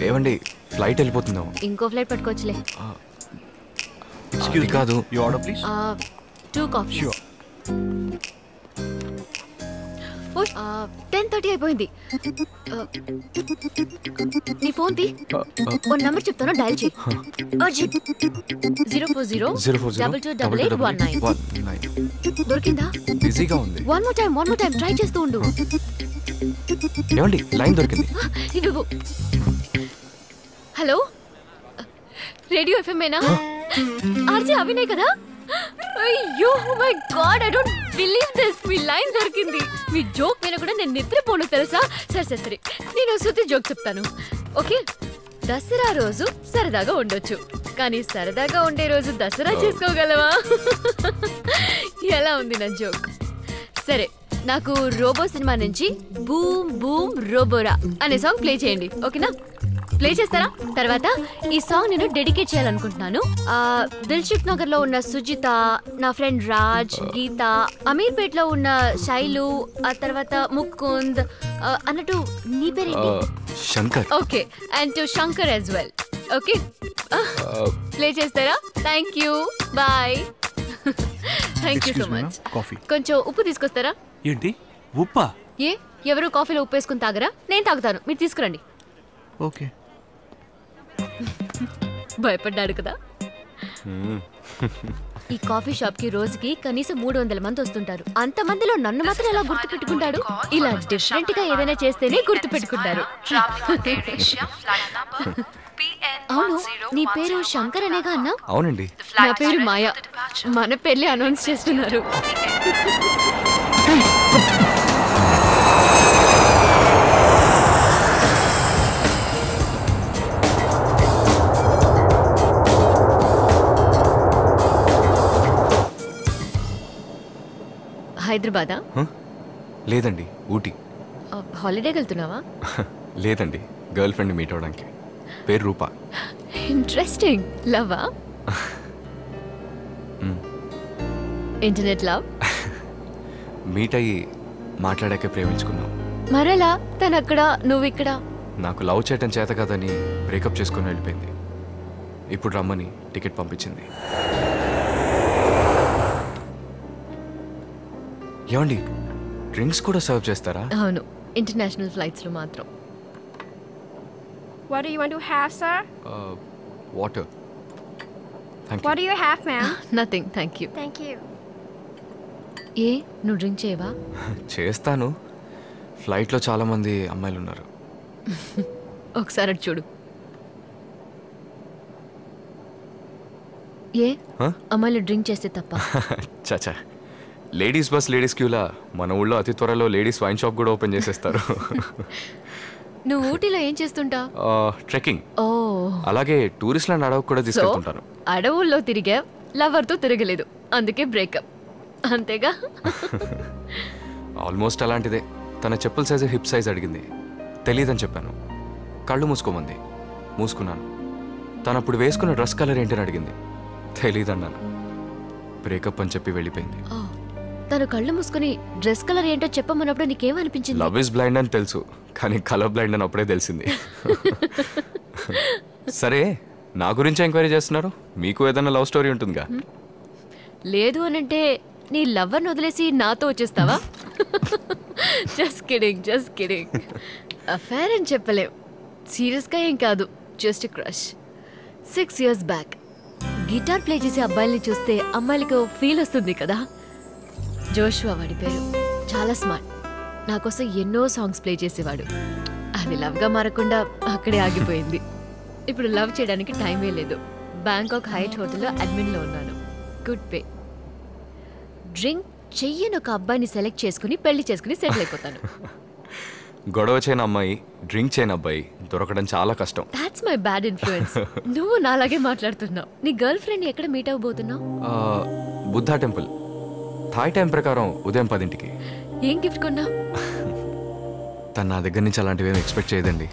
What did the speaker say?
ఏమండి ఫ్లైట్ వెళ్ళిపోతుందా? ఇంకో flight పట్టుకోవచ్చులే. Excuse కాదు, యూ ఆర్డర్ ప్లీజ్. 2 కాఫీస్. 10:30 అయిపోయింది. నీ ఫోన్ తీ. ఓ నంబర్ చెప్తాను, డయల్ చేయి. 040-2288-19. దొరికిందా? బిజీగా ఉంది. వన్ మోర్ టైం ట్రై చేస్తూ ఉండు. ఏమండి లైన్ దొరికింది. ఇవ్వు. హలో, రేడియో ఎఫ్ఎంఏనా? ఆర్జే అవినాయ్ కదా? అయ్యో my God, I don't believe this. మీ లైన్ దొరికింది. మీ జోక్ విన కూడా నేను నిద్రపోను తెలుసా? సరే నేను శృతి జోక్ చెప్తాను, ఓకే? దసరా రోజు సరదాగా ఉండొచ్చు, కానీ సరదాగా ఉండే రోజు దసరా చేసుకోగలవా? ఎలా ఉంది నా జోక్? సరే, నాకు రోబో సినిమా నుంచి బూమ్ బూమ్ రోబోరా అనే సాంగ్ ప్లే చేయండి, ఓకేనా? ప్లే చేస్తారా? తర్వాత ఈ సాంగ్ నేను డెడికేట్ చేయాలనుకుంటున్నాను. దిల్షుక్ నగర్ లో ఉన్న సుజిత, నా ఫ్రెండ్ రాజ్, గీత, అమీర్పేట్ లో ఉన్న శైలు, ఆ తర్వాత ముకుంద్, అన్నట్టు నీ పేరేంటి? Shankar. Okay, and to Shankar as well. Okay, play చేస్తారా? Thank you, bye. Thank you so much. కొంచెం ఉప్పు తీసుకొస్తారా? ఏంటి ఉప్పా? ఎవరు కాఫీలో ఉప్పు వేసుకుని తాగరా? నేను తాగుతాను, మీరు తీసుకురండి. ఓకే. భయపడ్డాడు కదా? ఈ కాఫీ షాప్ కి రోజుకి కనీసం 300 మంది వస్తుంటారు. అంతమందిలో నన్ను మాత్రం ఎలా గుర్తు పెట్టుకుంటాడు? ఇలా డిఫరెంట్ గా ఏదైనా చేస్తేనే గుర్తు పెట్టుకుంటారు. అవును, నీ పేరు శంకర్ అనేగా అన్నా? అవునండి. నా పేరు మాయా. మన పెళ్లి అనౌన్స్ చేస్తున్నారు. హైదరాబాదా? లేదండి, ఊటీ. హాలిడేకి వెళ్తున్నావా? లేదండి, గర్ల్ ఫ్రెండ్ మీట్ అవడానికి. పేరు రూపా. ఇంట్రెస్టింగ్. లవా? Internet love? మీట్ అయ్యి మాట్లాడాకే ప్రేమించుకున్నాం. మరలా తను అక్కడ, నువ్వు ఇక్కడ? నాకు లవ్ చేయటం చేత కదని బ్రేకప్ చేసుకుని వెళ్ళిపోయింది. ఇప్పుడు రమ్మని టికెట్ పంపించింది. ఏమండి, డ్రింక్స్ కూడా సర్వ్ చేస్తారా? అవును, ఇంటర్నేషనల్ ఫ్లైట్స్ లో మాత్రం. What do you want to have, sir? Water. Thank you. What do you have, ma'am? Nothing, thank you. Thank you. నువ్వు డ్రింక్ చేయవా? చేస్తాను. ఫ్లైట్లో చాలా మంది అమ్మాయిలు ఉన్నారు. ఒకసారి అటు చూడు. అమ్మాయిలు డ్రింక్ చేస్తే తప్ప? చాచా, లేడీస్ బస్ లేడీస్ క్యూలా మన ఊళ్ళో అతి త్వరలో లేడీస్ వైన్ షాప్ కూడా ఓపెన్ చేసేస్తారు. నువ్వు ఊటీలో ఏం చేస్తుంటావు? ట్రెక్కింగ్. ఓ, అలాగే టూరిస్ట్లను అడవి కూడా తీసుకెళ్తుంటాను. అడవుల్లో తిరిగా, లవర్తో తిరగలేదు, అందుకే బ్రేకప్. అంతేగా? ఆల్మోస్ట్ అలాంటిదే. తన చెప్పుల సైజు హిప్ సైజ్ అడిగింది, తెలీదని చెప్పాను. కళ్ళు మూసుకోమంది, మూసుకున్నాను. తను అప్పుడు వేసుకున్న డ్రెస్ కలర్ ఏంటని అడిగింది, తెలీదన్నాను. బ్రేకప్ అని చెప్పి వెళ్ళిపోయింది. తను కళ్ళు మూసుకుని డ్రెస్ కలర్ ఏంటో చెప్పమన్నప్పుడు నీకేమనిపించింది? లవ్ ఇస్ బ్లైండ్ అని తెలుసు, కానీ కలర్ బ్లైండ్ అని అప్పుడే తెలిసింది. సరే, నా గురించి ఎంక్వైరీ చేస్తున్నారు. మీకు ఏదైనా లవ్ స్టోరీ ఉంటుందిగా? లేదు అనంటే నీ లవర్ని వదిలేసి నాతో వచ్చేస్తావా? Just kidding. అఫైర్ అని చెప్పలేం, సీరియస్గా ఏం కాదు, just crush. 6 years back guitar play చేసే అబ్బాయిల్ని చూస్తే అమ్మాయిలకు ఫీల్ వస్తుంది కదా. జోషువా వాడి పేరు. చాలా స్మార్ట్. నా కోసం ఎన్నో సాంగ్స్ ప్లే చేసేవాడు. అది లవ్గా మారకుండా అక్కడే ఆగిపోయింది. ఇప్పుడు లవ్ చేయడానికి టైమే లేదు. బ్యాంకాక్ హైట్ హోటల్లో అడ్మిన్లో ఉన్నాను. Good pay. డ్రింక్ చెయ్యని ఒక అబ్బాయిని సెలెక్ట్ చేసుకుని పెళ్లి చేసుకుని సెటిల్ అయిపోతాను. గొడవ చేయని అమ్మాయి, డ్రింక్ చేయని అబ్బాయి దొరకడం చాలా కష్టం. That's my bad influence. నువ్వు నాలాగే మాట్లాడుతున్నావు. నీ గర్ల్ ఫ్రెండ్ ఎక్కడ మీట్ అవ్వబోతున్నావు? బుద్ధా టెంపుల్. థాయ్ టైం ప్రకారం ఉదయం 10ంటికి. ఏం గిఫ్ట్ కొన్నావు? తను నా దగ్గర నుంచి అలాంటివి ఏమి ఎక్స్పెక్ట్ చేయదండి.